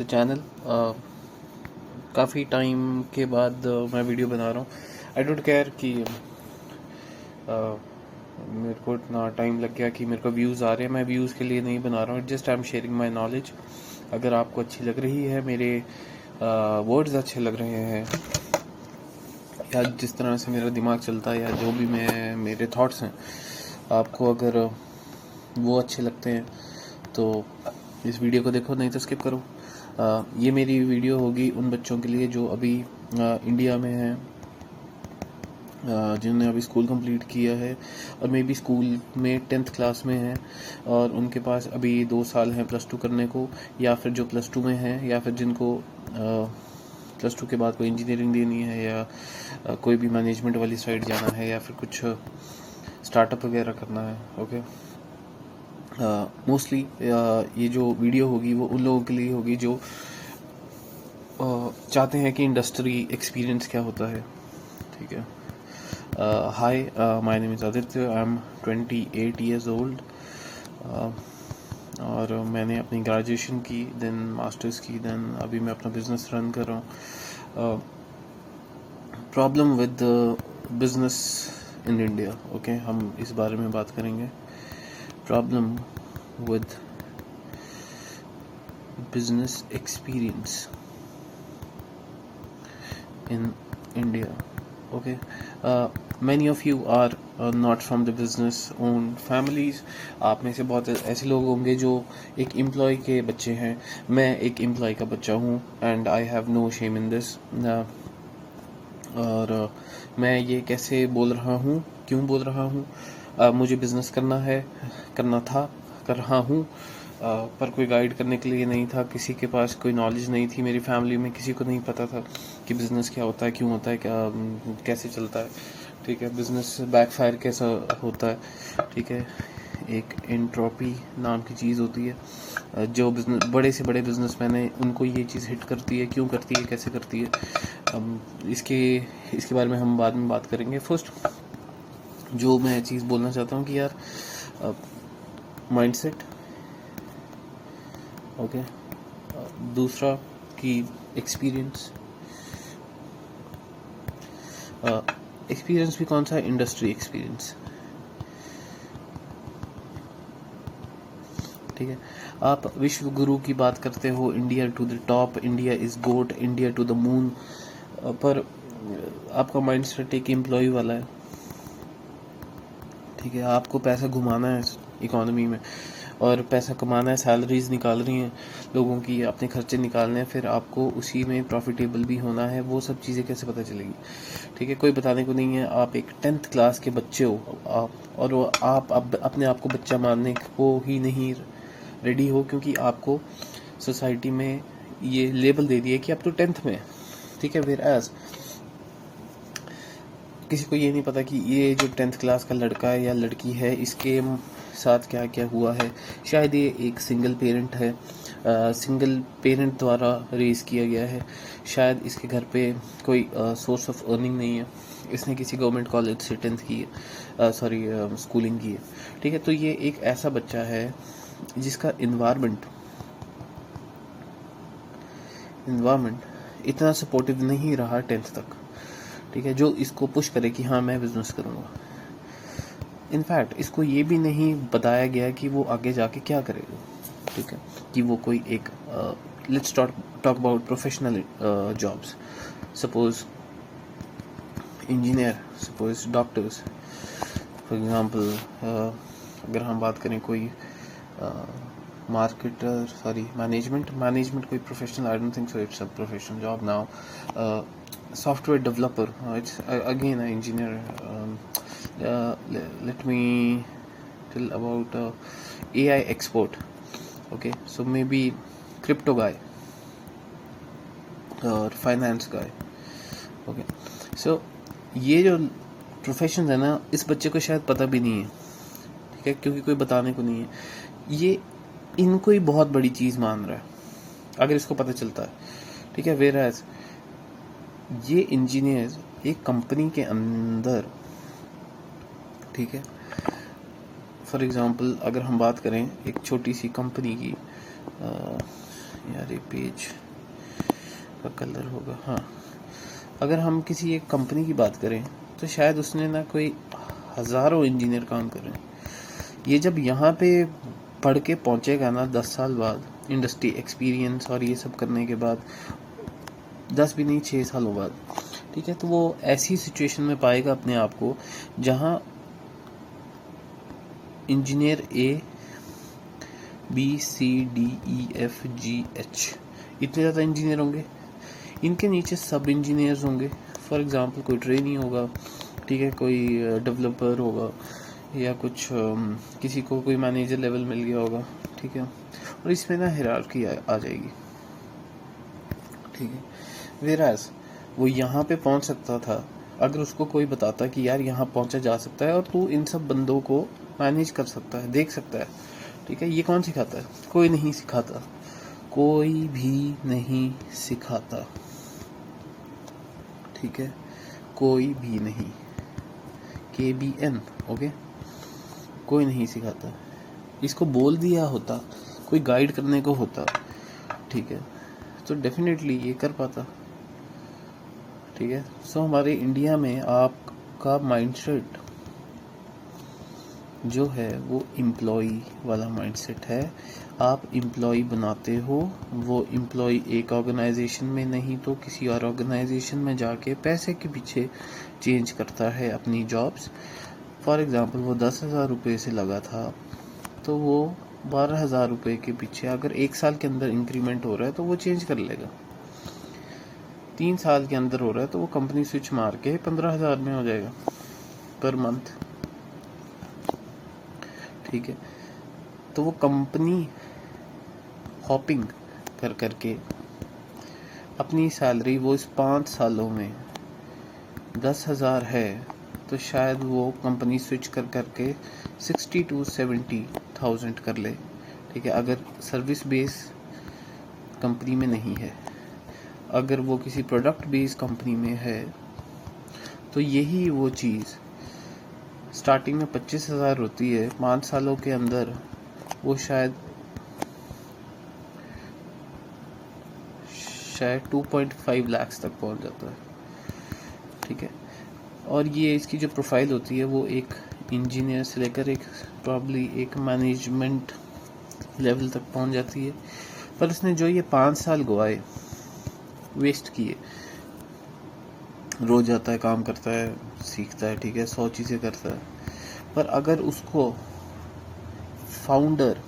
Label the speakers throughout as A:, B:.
A: Channel काफ़ी time के बाद मैं वीडियो बना रहा हूँ। आई डोंट केयर कि मेरे को इतना टाइम लग गया कि मेरे को व्यूज़ आ रहे हैं। मैं व्यूज़ के लिए नहीं बना रहा हूँ, just I am sharing my knowledge. अगर आपको अच्छी लग रही है, मेरे वर्ड्स अच्छे लग रहे हैं, या जिस तरह से मेरा दिमाग चलता है, या जो भी मेरे थॉट्स हैं, आपको अगर वो अच्छे लगते हैं तो इस वीडियो को देखो, नहीं तो स्किप करो। ये मेरी वीडियो होगी उन बच्चों के लिए जो अभी इंडिया में हैं, जिन्होंने अभी स्कूल कंप्लीट किया है और मे बी स्कूल में 10th क्लास में हैं और उनके पास अभी 2 साल हैं +2 करने को, या फिर जो +2 में हैं, या फिर जिनको +2 के बाद कोई इंजीनियरिंग देनी है, या कोई भी मैनेजमेंट वाली साइड जाना है, या फिर कुछ स्टार्टअप वगैरह करना है। ओके, मोस्टली ये जो वीडियो होगी वो उन लोगों के लिए होगी जो चाहते हैं कि इंडस्ट्री एक्सपीरियंस क्या होता है। ठीक है। Hi, my name is Aditya, I am 28 years old, और मैंने अपनी ग्रेजुएशन की, देन मास्टर्स की, देन अभी मैं अपना बिज़नेस रन कर रहा हूँ। Problem with business in India, okay, हम इस बारे में बात करेंगे। Problem with business experience in India. Okay, many of you are not from the business owned families. आप में से बहुत ऐसे लोग होंगे जो एक एम्प्लॉय के बच्चे हैं। मैं एक एम्प्लॉय का बच्चा हूँ and I have no shame in this. और मैं ये कैसे बोल रहा हूँ, क्यों बोल रहा हूँ? मुझे बिज़नेस करना है, करना था, कर रहा हूँ, पर कोई गाइड करने के लिए नहीं था, किसी के पास कोई नॉलेज नहीं थी। मेरी फैमिली में किसी को नहीं पता था कि बिज़नेस क्या होता है, क्यों होता है, कैसे चलता है। ठीक है, बिज़नेस बैकफायर कैसा होता है। ठीक है, एक एंट्रोपी नाम की चीज़ होती है। जो बिजनेस, बड़े से बड़े बिजनेसमैन हैं, उनको ये चीज़ हिट करती है, क्यों करती है, कैसे करती है। इसके बारे में हम बाद में बात करेंगे। फर्स्ट जो मैं चीज़ बोलना चाहता हूँ कि यार, माइंडसेट, ओके, दूसरा कि एक्सपीरियंस भी कौन सा है? Industry experience. ठीक है, आप विश्व गुरु की बात करते हो, India to the top, India is GOAT, India to the moon, पर आपका माइंड सेट एक एम्प्लॉय वाला है। ठीक है, आपको पैसा घुमाना है इकोनॉमी में और पैसा कमाना है, सैलरीज निकाल रही हैं लोगों की, अपने खर्चे निकालने हैं, फिर आपको उसी में प्रॉफिटेबल भी होना है। वो सब चीज़ें कैसे पता चलेगी? ठीक है, कोई बताने को नहीं है। आप एक 10th क्लास के बच्चे हो, और आप अपने आप को बच्चा मानने को ही नहीं रेडी हो, क्योंकि आपको सोसाइटी में ये लेबल दे दिया कि आप तो 10th में। ठीक है, वेयर एज किसी को ये नहीं पता कि ये जो 10th क्लास का लड़का है या लड़की है, इसके साथ क्या क्या हुआ है। शायद ये एक सिंगल पेरेंट है, सिंगल पेरेंट द्वारा रेज किया गया है। शायद इसके घर पे कोई सोर्स ऑफ अर्निंग नहीं है, इसने किसी गवर्नमेंट कॉलेज से 10th की है, स्कूलिंग की है। ठीक है, तो ये एक ऐसा बच्चा है जिसका इन्वायरमेंट इतना सपोर्टिव नहीं रहा 10th तक। ठीक है, जो इसको पुश करे कि हाँ मैं बिजनेस करूँगा। इनफैक्ट इसको ये भी नहीं बताया गया कि वो आगे जाके क्या करेगा। ठीक है, कि वो कोई एक let's talk about professional jobs, suppose engineer, suppose doctors, for example. अगर हम बात करें कोई मैनेजमेंट कोई professional, I don't think so it's a professional job now. software developer, it's again an engineer. Let me tell about AI expert. Okay, so maybe crypto guy or finance guy. Okay, so ये जो profession है ना, इस बच्चे को शायद पता भी नहीं है। ठीक है, क्योंकि कोई बताने को नहीं है। ये इनको ही बहुत बड़ी चीज़ मान रहा है अगर इसको पता चलता है। ठीक है, वेयर एज ये इंजीनियर एक कंपनी के अंदर, ठीक है, फॉर एग्जांपल अगर हम बात करें एक छोटी सी कंपनी की, यार ये पेज का कलर होगा, हाँ। अगर हम किसी एक कंपनी की बात करें तो शायद उसने ना कोई हज़ारों इंजीनियर काम कर रहे हैं। ये जब यहाँ पे पढ़ के पहुँचेगा ना 10 साल बाद, इंडस्ट्री एक्सपीरियंस और ये सब करने के बाद, 10 भी नहीं 6 सालों बाद, ठीक है, तो वो ऐसी सिचुएशन में पाएगा अपने आप को जहाँ engineer A B C D E F G H इतने ज़्यादा इंजीनियर होंगे, इनके नीचे सब इंजीनियर्स होंगे। फॉर एग्जांपल कोई ट्रेनी होगा, ठीक है, कोई डेवलपर होगा, या कुछ किसी को कोई मैनेजर लेवल मिल गया होगा, ठीक है, और इसमें ना हायरार्की आ जाएगी, ठीक है। वेराज वो यहाँ पे पहुँच सकता था अगर उसको कोई बताता कि यार यहाँ पहुँचा जा सकता है और तू इन सब बंदों को मैनेज कर सकता है, देख सकता है, ठीक है। ये कौन सिखाता है? कोई नहीं सिखाता, कोई भी नहीं सिखाता, ठीक है, कोई भी नहीं, KBN, ओके, कोई नहीं सिखाता। इसको बोल दिया होता, कोई गाइड करने को होता, ठीक है, तो डेफिनेटली ये कर पाता, ठीक है। सो हमारे इंडिया में आपका माइंडसेट जो है वो एम्प्लॉई वाला माइंडसेट है। आप एम्प्लॉई बनाते हो, वो एम्प्लॉई एक ऑर्गेनाइजेशन में नहीं तो किसी और ऑर्गेनाइजेशन में जाके पैसे के पीछे चेंज करता है अपनी जॉब्स। फॉर एग्जांपल वो 10,000 रुपये से लगा था तो वो 12,000 रुपये के पीछे अगर 1 साल के अंदर इंक्रीमेंट हो रहा है तो वो चेंज कर लेगा। 3 साल के अंदर हो रहा है तो वो कंपनी स्विच मार के 15,000 में हो जाएगा पर मंथ, ठीक है। तो वो कंपनी हॉपिंग कर करके अपनी सैलरी वो इस 5 सालों में 10,000 है तो शायद वो कंपनी स्विच कर करके 60 to 70,000 कर ले, ठीक है, अगर सर्विस बेस कंपनी में नहीं है। अगर वो किसी प्रोडक्ट बेस कंपनी में है तो यही वो चीज़ स्टार्टिंग में 25,000 होती है, 5 सालों के अंदर वो शायद 2.5 लाख तक पहुंच जाता है, ठीक है। और ये इसकी जो प्रोफाइल होती है वो एक इंजीनियर से लेकर एक प्रॉब्ली एक मैनेजमेंट लेवल तक पहुंच जाती है। पर उसने जो ये 5 साल गवाए, वेस्ट किए, रोज आता है, काम करता है, सीखता है, ठीक है, 100 चीज़ें करता है, पर अगर उसको फाउंडर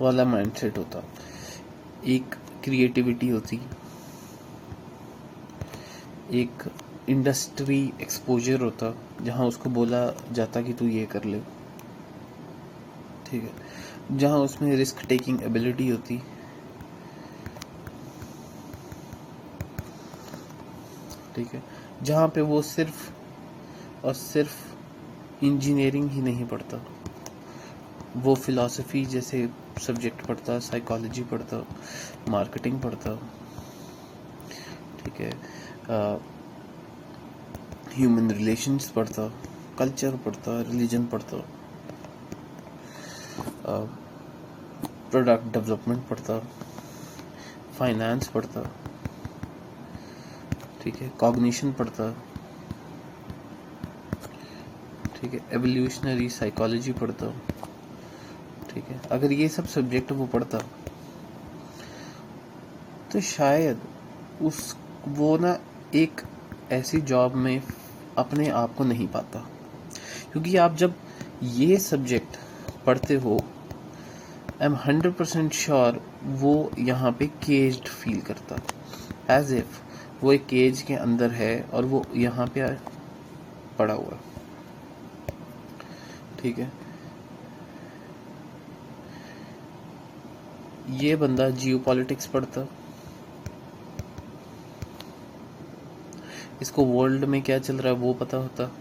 A: वाला माइंडसेट होता, एक क्रिएटिविटी होती, एक इंडस्ट्री एक्सपोजर होता जहाँ उसको बोला जाता कि तू ये कर ले, ठीक है, जहाँ उसमें रिस्क टेकिंग एबिलिटी होती, ठीक है, जहाँ पे वो सिर्फ और सिर्फ इंजीनियरिंग ही नहीं पढ़ता, वो फिलॉसफी जैसे सब्जेक्ट पढ़ता, साइकोलॉजी पढ़ता, मार्केटिंग पढ़ता, ठीक है, ह्यूमन रिलेशंस पढ़ता, कल्चर पढ़ता, रिलीजन पढ़ता, प्रोडक्ट डेवलपमेंट पढ़ता, फाइनेंस पढ़ता, ठीक है, कॉग्निशन पढ़ता, ठीक है, एवोल्यूशनरी साइकोलॉजी पढ़ता, ठीक है। अगर ये सब सब्जेक्ट वो पढ़ता तो शायद वो ना एक ऐसी जॉब में अपने आप को नहीं पाता, क्योंकि आप जब ये सब्जेक्ट पढ़ते हो, आई एम 100% श्योर वो यहाँ पे केज्ड फील करता, एज इफ वो एक केज के अंदर है और वो यहाँ पे पड़ा हुआ, ठीक है। ये बंदा जियोपॉलिटिक्स पढ़ता, इसको वर्ल्ड में क्या चल रहा है वो पता होता,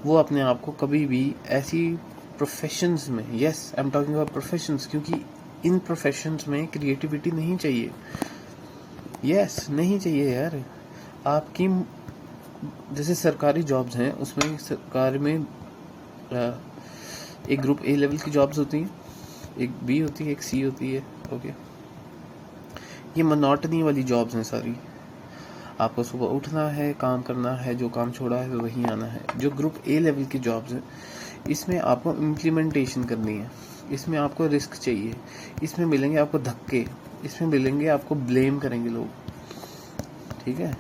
A: वो अपने आप को कभी भी ऐसी प्रोफेशंस में, yes I am talking about professions, क्योंकि इन प्रोफेशंस में क्रिएटिविटी नहीं चाहिए, यस नहीं चाहिए यार। आपकी जैसे सरकारी जॉब्स हैं, उसमें सरकार में एक ग्रुप A लेवल की जॉब्स होती हैं, एक बी होती है, एक सी होती है। ओके, ये मोनोटनी वाली जॉब्स हैं सारी। आपको सुबह उठना है, काम करना है, जो काम छोड़ा है वहीं आना है। जो ग्रुप ए लेवल की जॉब्स हैं, इसमें आपको इम्प्लीमेंटेशन करनी है, इसमें आपको रिस्क चाहिए, इसमें मिलेंगे आपको धक्के, इसमें मिलेंगे आपको ब्लेम करेंगे लोग, ठीक है।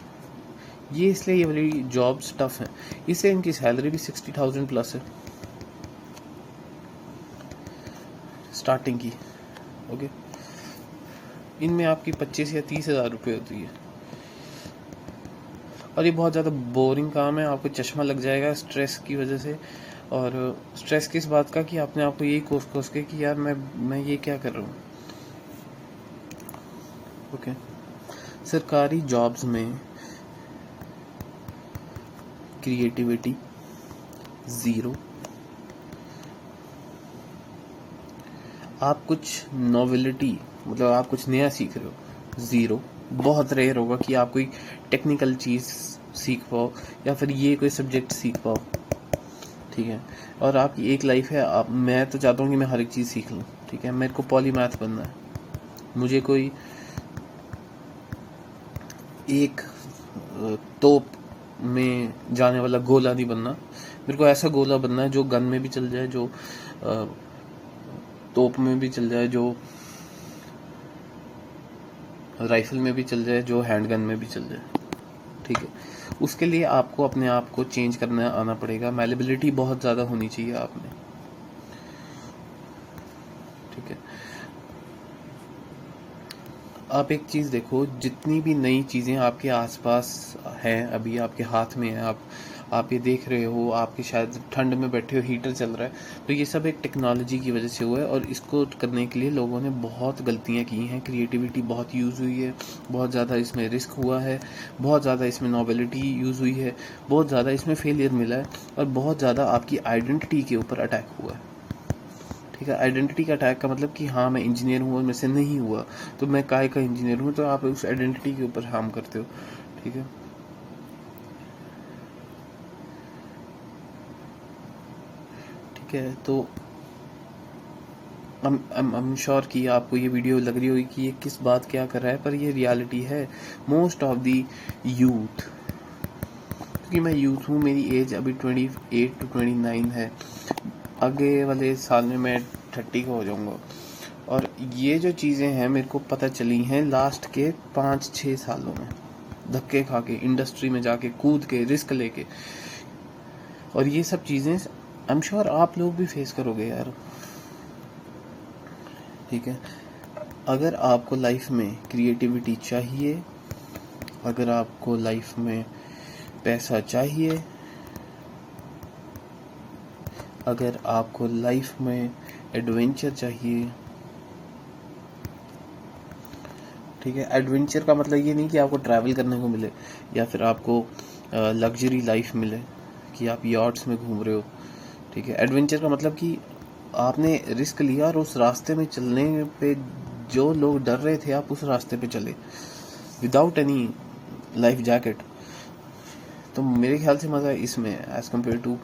A: ये इसलिए ये वाली जॉब्स टफ हैं, इसलिए इनकी सैलरी भी 60,000 प्लस है स्टार्टिंग की। ओके, इनमें आपकी 25 या 30 हज़ार रुपये होती है, और ये बहुत ज़्यादा बोरिंग काम है। आपको चश्मा लग जाएगा स्ट्रेस की वजह से। और स्ट्रेस किस बात का कि आपने आपको यही कोस के कि यार मैं ये क्या कर रहा हूँ। ओके, सरकारी जॉब्स में क्रिएटिविटी ज़ीरो। आप कुछ नॉवेलिटी, मतलब आप कुछ नया सीख रहे हो, ज़ीरो। बहुत रेयर होगा कि आप कोई टेक्निकल चीज़ सीख पाओ या फिर ये कोई सब्जेक्ट सीख पाओ, ठीक है। और आपकी एक लाइफ है, आप, मैं तो चाहता हूँ कि मैं हर एक चीज़ सीख लूँ, ठीक है। मेरे को पॉलीमैथ बनना है, मुझे कोई एक तोप में जाने वाला गोला नहीं बनना, मेरे को ऐसा गोला बनना है जो गन में भी चल जाए, जो तोप में भी चल जाए, जो राइफल में भी चल जाए, जो हैंडगन में भी चल जाए, ठीक है। उसके लिए आपको अपने आप को चेंज करना आना पड़ेगा। मैलेबिलिटी बहुत ज़्यादा होनी चाहिए आप में, ठीक है। आप एक चीज़ देखो, जितनी भी नई चीज़ें आपके आसपास हैं, अभी आपके हाथ में है, आप ये देख रहे हो, आपके शायद ठंड में बैठे हो, हीटर चल रहा है, तो ये सब एक टेक्नोलॉजी की वजह से हुआ है। और इसको करने के लिए लोगों ने बहुत गलतियां की हैं, क्रिएटिविटी बहुत यूज़ हुई है, बहुत ज़्यादा इसमें रिस्क हुआ है, बहुत ज़्यादा इसमें नॉवेलिटी यूज़ हुई है, बहुत ज़्यादा इसमें फेलियर मिला है, और बहुत ज़्यादा आपकी आइडेंटिटी के ऊपर अटैक हुआ है, ठीक है। आइडेंटिटी का अटैक का मतलब कि हाँ मैं इंजीनियर हूँ और मेरे से नहीं हुआ, तो मैं काय का इंजीनियर हूँ, तो आप उस आइडेंटिटी के ऊपर हार्म करते हो, ठीक है। ठीक है, तो I'm श्योर कि आपको ये वीडियो लग रही होगी कि ये किस बात क्या कर रहा है, पर ये रियलिटी है। मोस्ट ऑफ दी यूथ, क्योंकि मैं यूथ हूँ, मेरी एज अभी 28 to 29 है, आगे वाले साल में मैं 30 का हो जाऊँगा। और ये जो चीज़ें हैं मेरे को पता चली हैं लास्ट के 5-6 सालों में, धक्के खा के, इंडस्ट्री में जाके, कूद के, रिस्क लेके। और ये सब चीज़ें आई एम श्योर आप लोग भी फेस करोगे यार, ठीक है। अगर आपको लाइफ में क्रिएटिविटी चाहिए, अगर आपको लाइफ में पैसा चाहिए, अगर आपको लाइफ में एडवेंचर चाहिए, ठीक है। एडवेंचर का मतलब ये नहीं कि आपको ट्रैवल करने को मिले या फिर आपको लग्जरी लाइफ मिले कि आप यॉट्स में घूम रहे हो, ठीक है। एडवेंचर का मतलब कि आपने रिस्क लिया और उस रास्ते में चलने पे जो लोग डर रहे थे, आप उस रास्ते पे चले विदाउट एनी लाइफ जैकेट। तो मेरे ख्याल से मज़ा इसमें है as compared to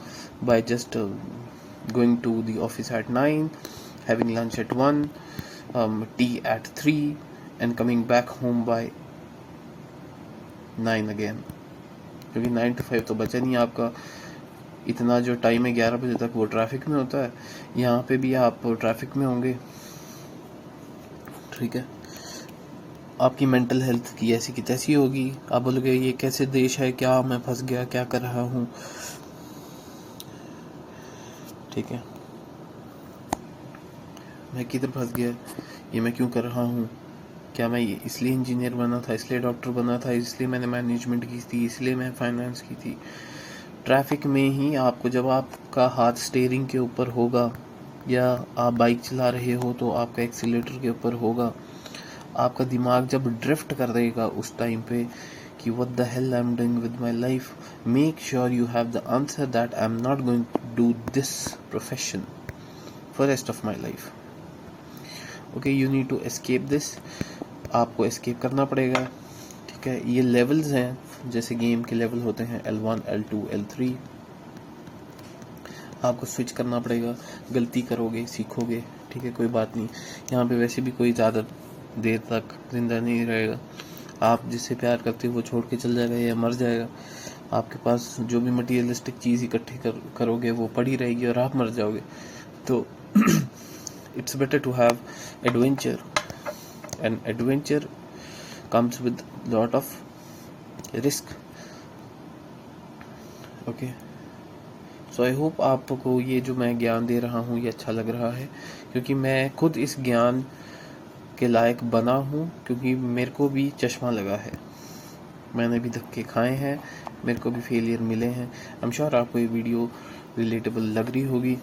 A: by just going to the office at 9, having lunch at 1, tea at 3 and coming back home by 9 again. क्योंकि 9 to 5 तो बचा नहीं आपका, इतना जो टाइम है 11 बजे तक वो ट्रैफिक में होता है, यहाँ पे भी आप ट्रैफिक में होंगे, ठीक है। आपकी मेंटल हेल्थ की ऐसी की तैसी होगी, आप बोलोगे ये कैसे देश है, क्या मैं फंस गया, क्या कर रहा हूँ, ठीक है। मैं किधर फंस गया, ये मैं क्यों कर रहा हूँ, क्या मैं इसलिए इंजीनियर बना था, इसलिए डॉक्टर बना था, इसलिए मैंने मैनेजमेंट की थी, इसलिए मैं फाइनेंस की थी। ट्रैफिक में ही आपको, जब आपका हाथ स्टीयरिंग के ऊपर होगा या आप बाइक चला रहे हो तो आपका एक्सीलेटर के ऊपर होगा, आपका दिमाग जब ड्रिफ्ट कर देगा उस टाइम पे कि what the hell I am doing with my life, make sure you have the answer that I am not going to do this profession for rest of my life. Okay, you need to escape this, आपको escape करना पड़ेगा, ठीक है। ये levels हैं, जैसे game के level होते हैं L1, L2, L3, आपको स्विच करना पड़ेगा। गलती करोगे, सीखोगे, ठीक है, कोई बात नहीं। यहाँ पे वैसे भी कोई ज़्यादा देर तक ज़िंदा नहीं रहेगा। आप जिससे प्यार करते हो वो छोड़ के चल जाएगा या मर जाएगा। आपके पास जो भी मटीरियलिस्टिक चीज़ इकट्ठी करोगे वो पड़ी रहेगी और आप मर जाओगे। तो it's better to have adventure, and adventure comes with lot of risk. Okay, so I hope आपको ये जो मैं ज्ञान दे रहा हूँ ये अच्छा लग रहा है, क्योंकि मैं खुद इस ज्ञान के लायक बना हूँ, क्योंकि मेरे को भी चश्मा लगा है, मैंने भी धक्के खाए हैं, मेरे को भी फेलियर मिले हैं। आई एम श्योर आपको ये वीडियो रिलेटेबल लग रही होगी।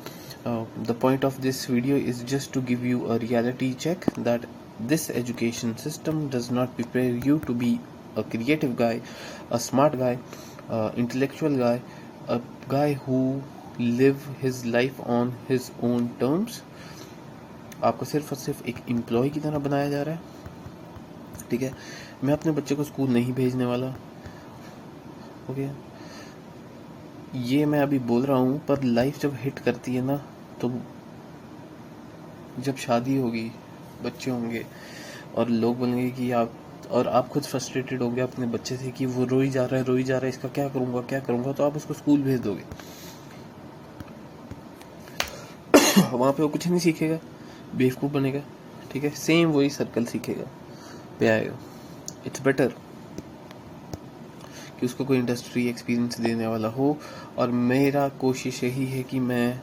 A: The point of this video is just to give you a reality check that this education system does not prepare you to be a creative guy, a smart guy, intellectual guy, a guy who live his life on his own terms. आपको सिर्फ और सिर्फ एक employ की तरह बनाया जा रहा है, ठीक है। मैं अपने बच्चे को स्कूल नहीं भेजने वाला, ओके। ये मैं अभी बोल रहा हूँ, पर लाइफ जब हिट करती है ना, तो जब शादी होगी, बच्चे होंगे और लोग बोलेंगे कि आप खुद फ्रस्ट्रेटेड होंगे अपने बच्चे से कि वो रोई जा रहा है, इसका क्या करूँगा, तो आप उसको स्कूल भेज दोगे। वहाँ पे वो कुछ नहीं सीखेगा, बेवकूफ़ बनेगा, ठीक है। सेम वही सर्कल सीखेगा पे आएगा। इट्स बेटर कि उसको कोई इंडस्ट्री एक्सपीरियंस देने वाला हो, और मेरा कोशिश यही है कि मैं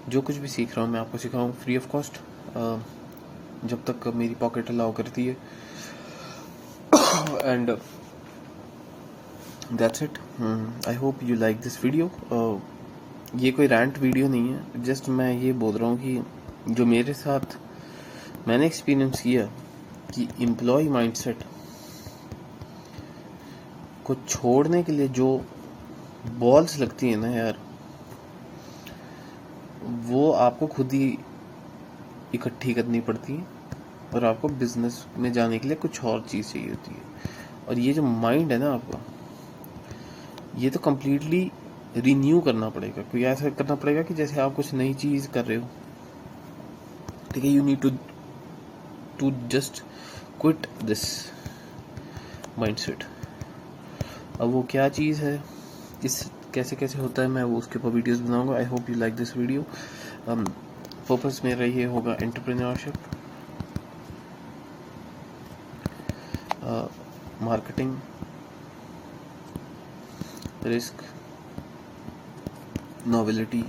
A: जो कुछ भी सीख रहा हूँ मैं आपको सिखाऊँ फ्री ऑफ कॉस्ट, जब तक मेरी पॉकेट अलाउ करती है। And that's it. I hope you like this video. ये कोई रैंट वीडियो नहीं है, जस्ट मैं ये बोल रहा हूँ कि जो मेरे साथ मैंने एक्सपीरियंस किया कि एम्प्लॉय माइंडसेट को छोड़ने के लिए जो बॉल्स लगती है ना यार, वो आपको खुद ही इकट्ठी करनी पड़ती है, और आपको बिजनेस में जाने के लिए कुछ और चीज़ चाहिए होती है। और ये जो माइंड है ना आपका, ये तो कम्प्लीटली रिन्यू करना पड़ेगा। कोई ऐसा करना पड़ेगा कि जैसे आप कुछ नई चीज़ कर रहे हो, ठीक है। You need to just quit this mindset. अब वो क्या चीज़ है, कैसे होता है, मैं वो उसके ऊपर वीडियोस बनाऊंगा। I hope you like this video. Focus मेरा ये होगा entrepreneurship, marketing, risk, novelty,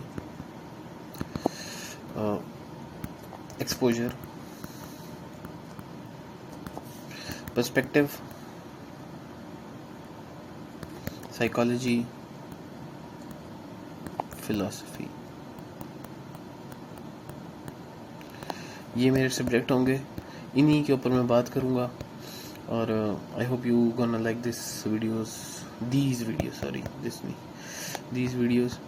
A: exposure, perspective, psychology, philosophy. ये मेरे सब्जेक्ट होंगे, इन्हीं के ऊपर मैं बात करूँगा। और I hope you gonna like these videos.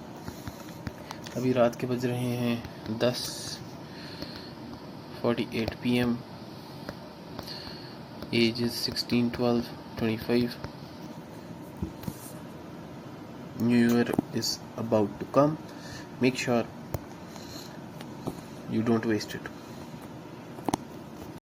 A: अभी रात के बज रहे हैं 10:48 PM, as is 16, 12, 25। New Year is about to come. Make sure you don't waste it.